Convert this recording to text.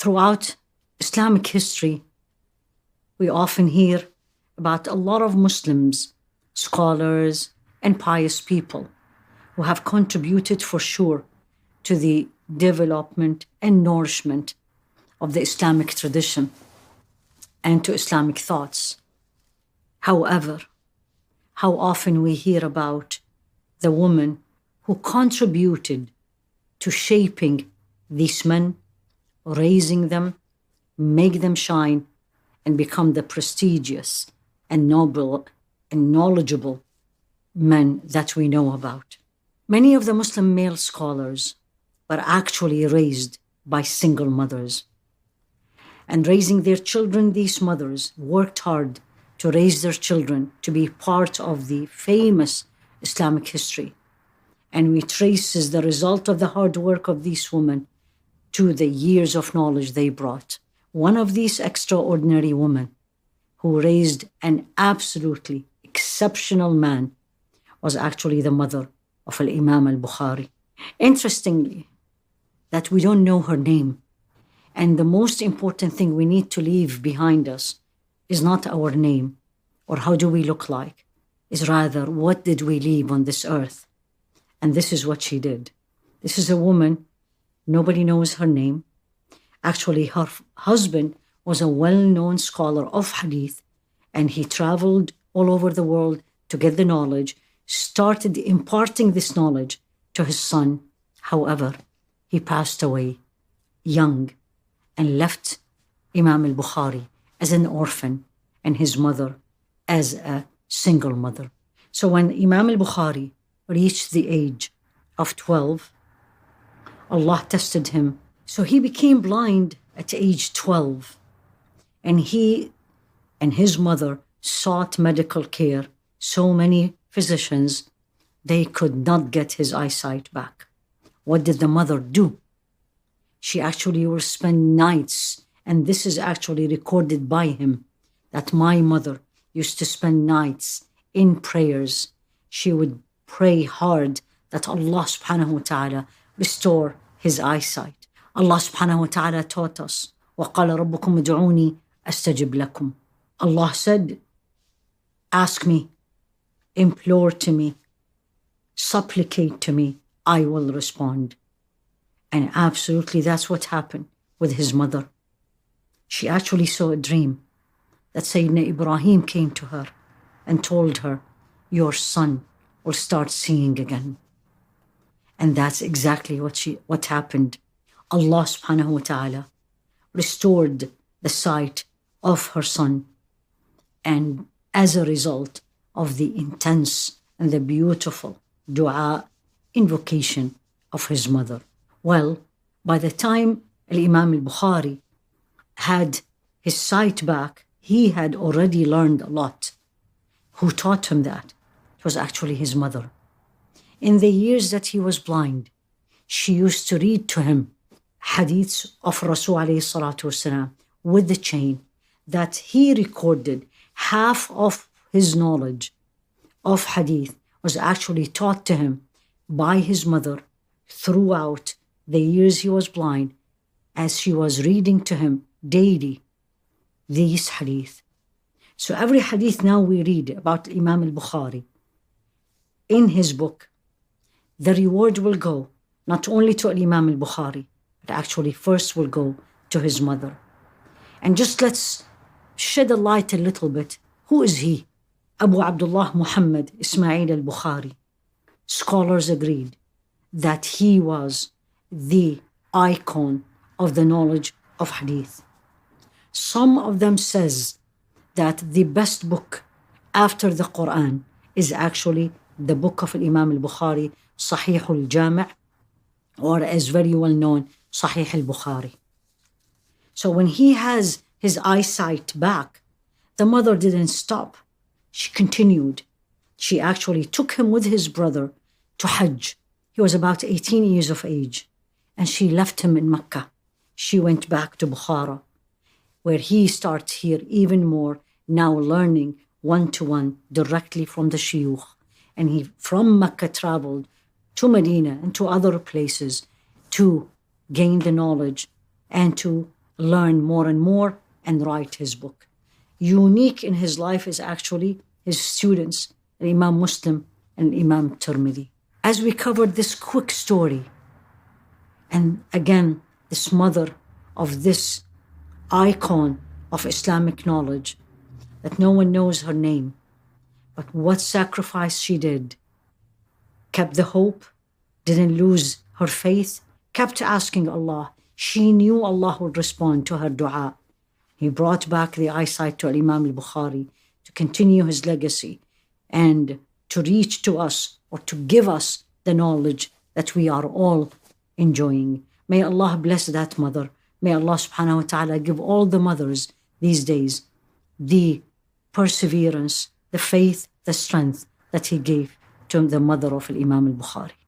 Throughout Islamic history, we often hear about a lot of Muslims, scholars, and pious people who have contributed for sure to the development and nourishment of the Islamic tradition and to Islamic thoughts. However, how often we hear about the woman who contributed to shaping these men, raising them, make them shine, and become the prestigious and noble and knowledgeable men that we know about. Many of the Muslim male scholars were actually raised by single mothers. And raising their children, these mothers worked hard to raise their children to be part of the famous Islamic history. And we trace as the result of the hard work of these women to the years of knowledge they brought. One of these extraordinary women who raised an absolutely exceptional man was actually the mother of Imam al-Bukhari. Interestingly, that we don't know her name. And the most important thing we need to leave behind us is not our name or how do we look like, is rather what did we leave on this earth. And this is what she did. This is a woman, nobody knows her name. Actually, her husband was a well-known scholar of hadith, and he traveled all over the world to get the knowledge, started imparting this knowledge to his son. However, he passed away young and left Imam al-Bukhari as an orphan and his mother as a single mother. So when Imam al-Bukhari reached the age of 12, Allah tested him. So he became blind at age 12. And he and his mother sought medical care. So many physicians, they could not get his eyesight back. What did the mother do? She actually would spend nights, and this is actually recorded by him, that my mother used to spend nights in prayers. She would pray hard that Allah subhanahu wa ta'ala restore his eyesight. Allah subhanahu wa ta'ala taught us, وَقَالَ رَبُّكُمْ ادْعُونِي أَسْتَجِبْ لَكُمْ. Allah said, ask me, implore to me, supplicate to me, I will respond. And absolutely that's what happened with his mother. She actually saw a dream that Sayyidina Ibrahim came to her and told her, your son will start seeing again. And that's exactly what happened. Allah subhanahu wa ta'ala restored the sight of her son. And as a result of the intense and the beautiful dua, invocation of his mother. Well, by the time Imam al-Bukhari had his sight back, he had already learned a lot. Who taught him that? It was actually his mother. In the years that he was blind, she used to read to him hadiths of Rasul alayhi salatu wasalam with the chain that he recorded. Half of his knowledge of hadith was actually taught to him by his mother throughout the years he was blind, as she was reading to him daily these hadith. So every hadith now we read about Imam al-Bukhari in his book, the reward will go not only to Imam al-Bukhari, but actually first will go to his mother. And just let's shed a light a little bit. Who is he? Abu Abdullah Muhammad Ismail al-Bukhari. Scholars agreed that he was the icon of the knowledge of hadith. Some of them says that the best book after the Quran is actually the book of Imam al-Bukhari, Sahih al-Jami', or as very well known, Sahih al-Bukhari. So when he has his eyesight back, the mother didn't stop. She continued. She actually took him with his brother to Hajj. He was about 18 years of age. And she left him in Mecca. She went back to Bukhara, where he starts here even more, now learning one-to-one directly from the shuyukh. And he, from Mecca, traveled to Medina and to other places to gain the knowledge and to learn more and more, and write his book. Unique in his life is actually his students, Imam Muslim and Imam Tirmidhi. As we covered this quick story, and again, this mother of this icon of Islamic knowledge, that no one knows her name, but what sacrifice she did, kept the hope, didn't lose her faith, kept asking Allah. She knew Allah would respond to her dua. He brought back the eyesight to Imam al-Bukhari to continue his legacy and to reach to us or to give us the knowledge that we are all enjoying. May Allah bless that mother. May Allah subhanahu wa ta'ala give all the mothers these days the perseverance, the faith, the strength that He gave to the mother of Imam al-Bukhari.